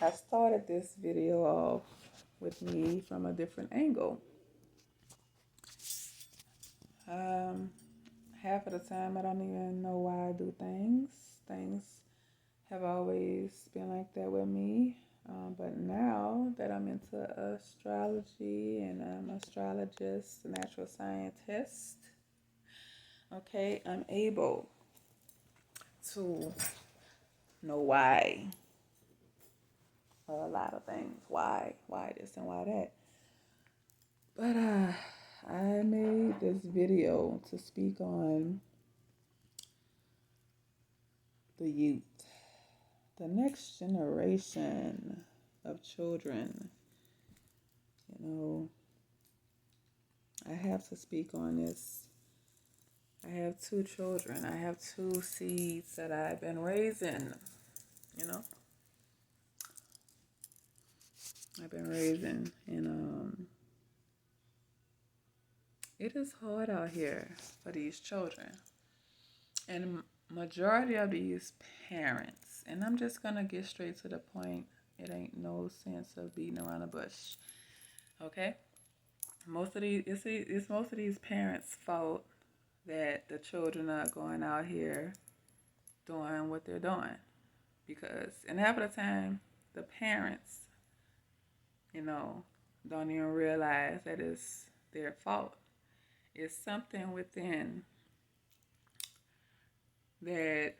I started this video off with me from a different angle. Um, Half of the time, I don't even know why I do things. Things have always been like that with me. But now that I'm into astrology and I'm an astrologist, a natural scientist, okay, I'm able to know why a lot of things. Why this and why that. But I made this video to speak on the youth, the next generation of children. You know, I have to speak on this. I have two children. I have two seeds that I've been raising. You know, I've been raising, and it is hard out here for these children, and majority of these parents. And I'm just gonna get straight to the point. It ain't no sense of beating around the bush. Okay, it's most of these parents' fault that the children are going out here doing what they're doing, because and half of the time the parents, you know, don't even realize that it's their fault. It's something within that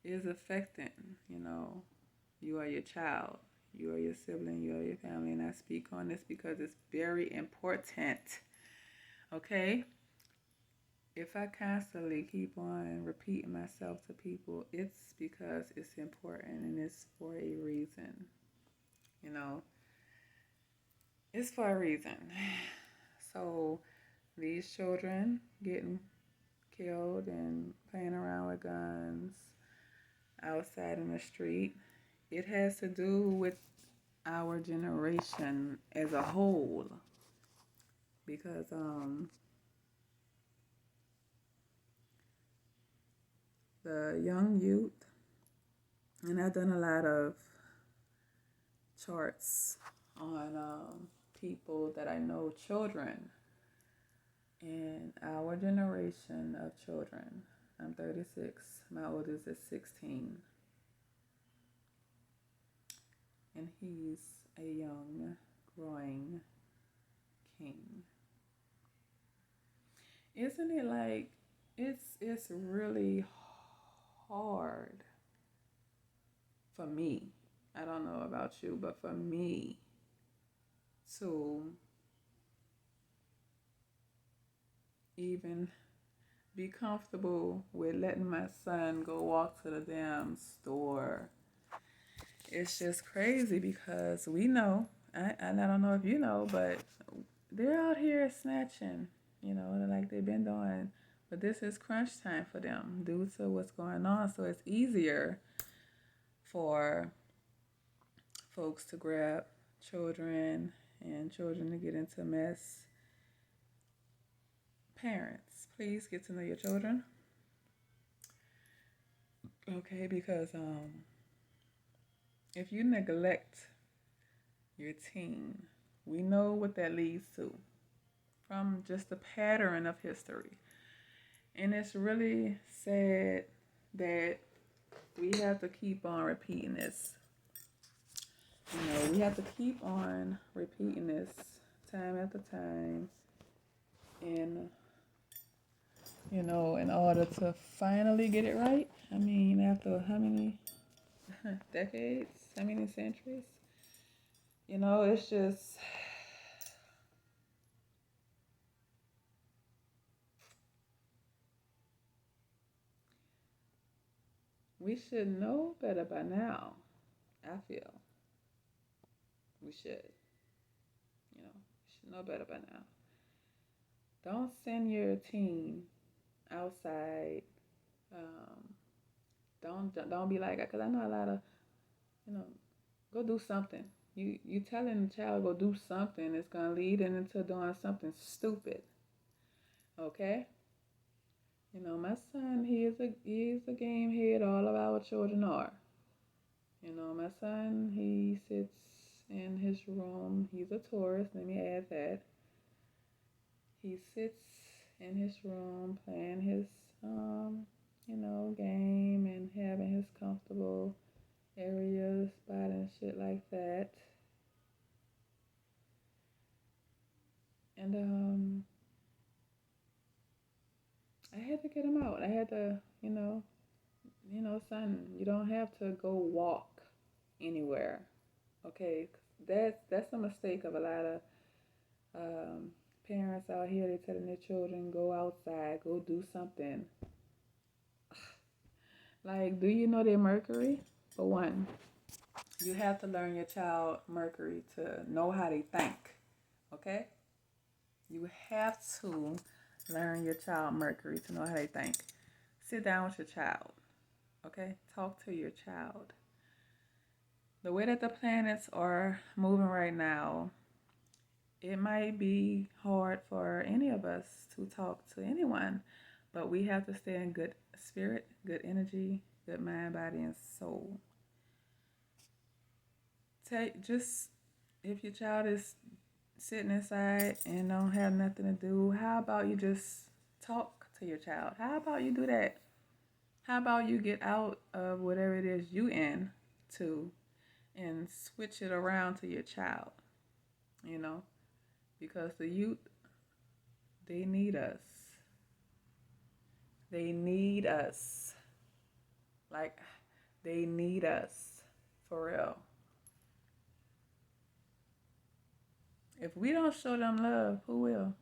is affecting, you know, you or your child, you or your sibling, you or your family. And I speak on this because it's very important. Okay? If I constantly keep on repeating myself to people, it's because it's important and it's for a reason. You know, it's for a reason. So these children getting killed and playing around with guns outside in the street, it has to do with our generation as a whole. Because the young youth, and I've done a lot of charts on people that I know, children in our generation of children. I'm 36. My oldest is 16. And he's a young, growing king. Isn't it like it's really hard for me. I don't know about you, but for me to even be comfortable with letting my son go walk to the damn store. It's just crazy because we know, and I don't know if you know, but they're out here snatching, you know, like they've been doing. But this is crunch time for them due to what's going on. So it's easier for folks to grab children and children to get into mess. Parents, please get to know your children. Okay, because if you neglect your teen, we know what that leads to from just the pattern of history. And it's really sad that we have to keep on repeating this. You know, we have to keep on repeating this time after time. And, you know, in order to finally get it right. I mean, after how many decades? How many centuries? You know, it's just, we should know better by now. I feel we should, you know, we should know better by now. Don't send your teen outside. Um, don't be like, because I know a lot of, you know, go do something. You telling the child go do something, it's gonna lead them into doing something stupid. Okay. You know, my son, he is a game head. All of our children are. You know, my son, he sits in his room. He's a Taurus, let me add that. He sits in his room playing his, game and having his comfortable area spot and shit like that. And I had to get him out. I had to, son, you don't have to go walk anywhere. Okay, that's a mistake of a lot of um, parents out here. They telling their children go outside, go do something. Like, do you know their Mercury? For one, you have to learn your child Mercury to know how they think. Okay, you have to learn your child Mercury to know how they think. Sit down with your child. Okay, talk to your child. The way that the planets are moving right now, it might be hard for any of us to talk to anyone, but we have to stay in good spirit, good energy, good mind, body, and soul. Just if your child is sitting inside and don't have nothing to do, how about you just talk to your child? How about you do that? How about you get out of whatever it is you in to and switch it around to your child, you know? Because the youth, they need us. They need us. Like, they need us. For real. If we don't show them love, who will?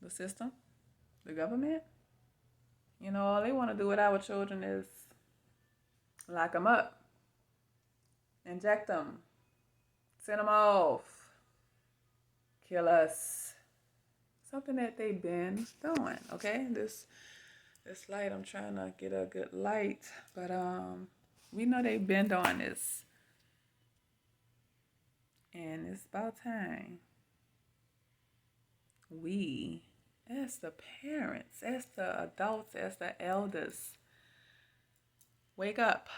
The system? The government? You know, all they want to do with our children is lock them up, inject them, send them off, kill us. Something that they've been doing, okay? This light, I'm trying to get a good light, but we know they've been doing this. And it's about time we, as the parents, as the adults, as the elders, wake up.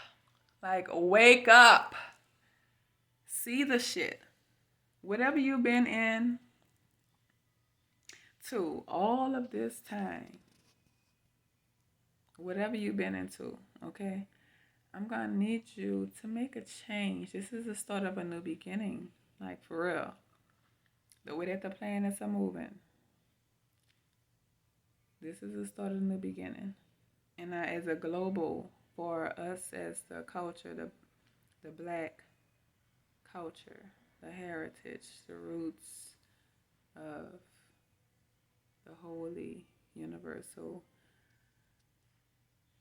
Like, wake up. See the shit. Whatever you've been in to all of this time, whatever you've been into, okay? I'm going to need you to make a change. This is the start of a new beginning. Like, for real. The way that the planets are moving. This is the start of a new beginning. And as a global, for us as the culture, the black culture, the heritage, the roots of the holy, universal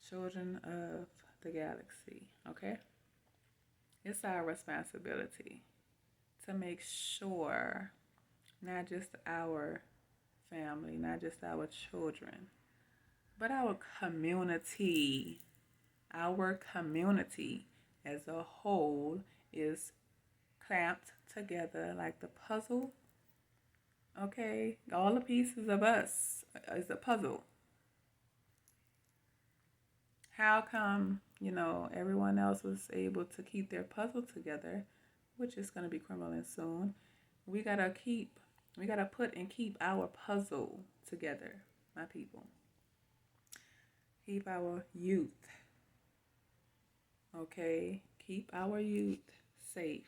children of the galaxy, okay? It's our responsibility to make sure not just our family, not just our children, but our community as a whole is clamped together like the puzzle. Okay, all the pieces of us is a puzzle. How come, everyone else was able to keep their puzzle together, which is going to be crumbling soon? We got to put and keep our puzzle together, my people. Keep our youth, okay? Keep our youth safe.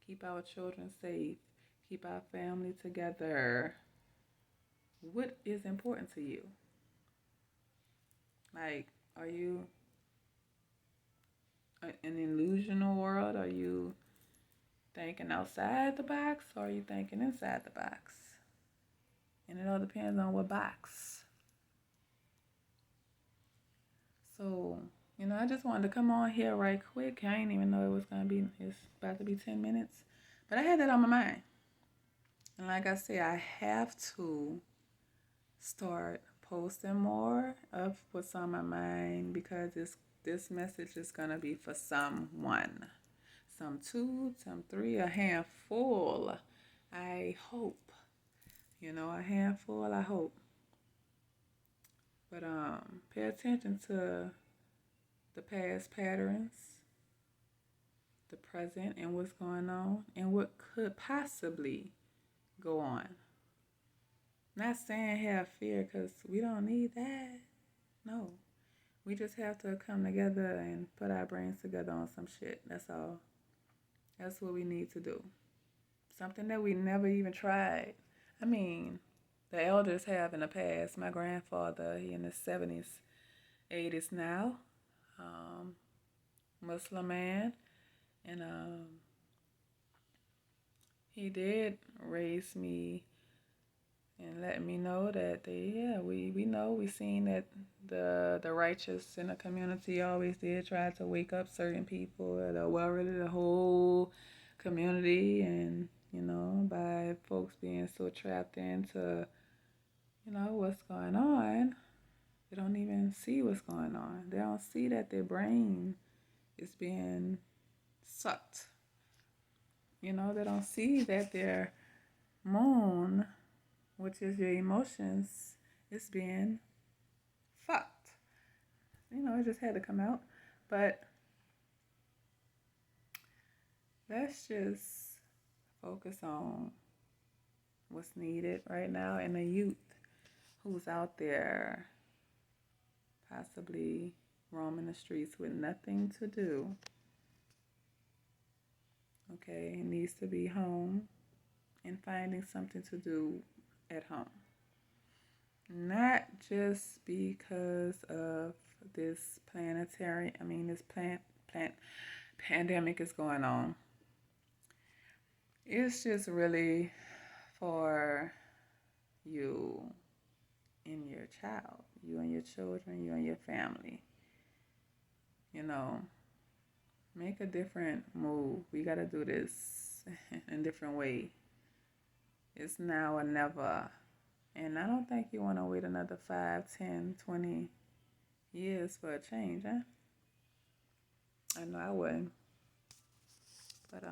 Keep our children safe. Keep our family together. What is important to you? Like, are you an illusional world? Are you thinking outside the box or are you thinking inside the box? And it all depends on what box. So, I just wanted to come on here right quick. I didn't even know it's about to be 10 minutes. But I had that on my mind. And like I say, I have to start posting more of what's on my mind because this message is going to be for someone. Some two, some three, a handful. I hope. A handful, I hope. But pay attention to the past patterns. the present and what's going on and what could possibly go on. Not saying have fear, because we don't need that. No. We just have to come together and put our brains together on some shit. That's all. That's what we need to do. Something that we never even tried. I mean, the elders have in the past. My grandfather, he in his 70s, 80s now. Muslim man. And he did raise me and let me know that we know, we seen that the righteous in the community always did try to wake up certain people, really the whole community, and by folks being so trapped into what's going on, they don't even see what's going on. They don't see that their brain is being sucked. They don't see that their moon, which is your emotions, is being fucked. It just had to come out. But let's just focus on what's needed right now, and the youth who's out there possibly roaming the streets with nothing to do. Okay, needs to be home and finding something to do at home. Not just because of this pandemic is going on. It's just really for you and your child, you and your children, you and your family. Make a different move. We got to do this in a different way. It's now or never. And I don't think you want to wait another 5, 10, 20 years for a change, huh? I know I wouldn't. But,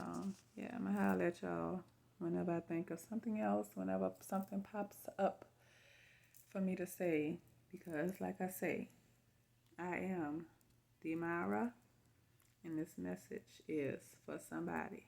yeah, I'm going to holler at y'all whenever I think of something else, whenever something pops up for me to say. Because, like I say, I am Demara, and this message is for somebody.